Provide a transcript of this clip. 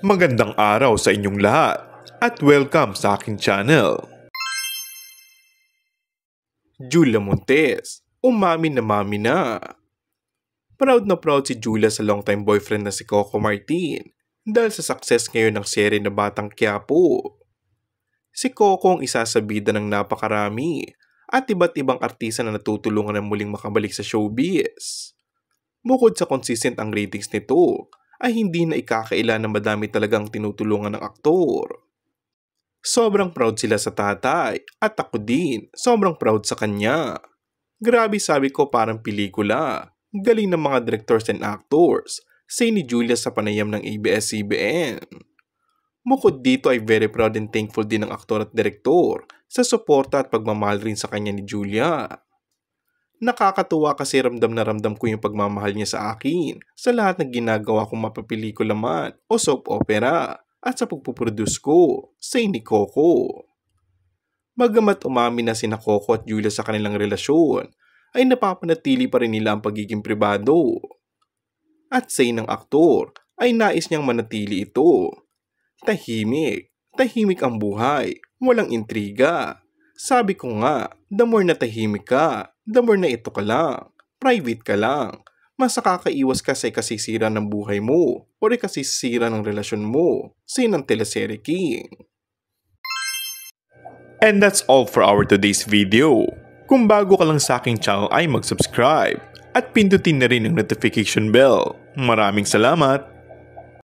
Magandang araw sa inyong lahat at welcome sa aking channel. Julia Montes, umamin na mami na. Proud na proud si Julia sa long-time boyfriend na si Coco Martin dahil sa success ngayon ng serye na Batang Quiapo. Si Coco ang isa sa bida ng napakarami at iba't ibang artista na natutulungan na muling makabalik sa showbiz. Bukod sa consistent ang ratings nito, ay hindi na ikakaila na madami talagang tinutulungan ng aktor. Sobrang proud sila sa tatay at ako din, sobrang proud sa kanya. Grabe, sabi ko, parang pelikula. Galing ng mga directors and actors, say ni Julia sa panayam ng ABS-CBN. Bukod dito ay very proud and thankful din ng aktor at direktor sa suporta at pagmamahal rin sa kanya ni Julia. Nakakatuwa kasi ramdam na ramdam ko yung pagmamahal niya sa akin sa lahat ng ginagawa kong mapapelikula man o soap opera at sa pagpuproduce ko, say ni Coco. Bagamat umamin na sina Coco at Julia sa kanilang relasyon, ay napapanatili pa rin nila ang pagiging pribado. At say ng aktor, ay nais niyang manatili ito. Tahimik ang buhay, walang intriga. Sabi ko nga, the more na tahimik ka, the more na ito ka lang, private ka lang. Mas nakakaiwas ka sa ikasisira ng buhay mo o ikasisira ng relasyon mo, say ng teleserye King. And that's all for our today's video. Kung bago ka lang sa aking channel ay mag-subscribe at pindutin na rin ang notification bell. Maraming salamat!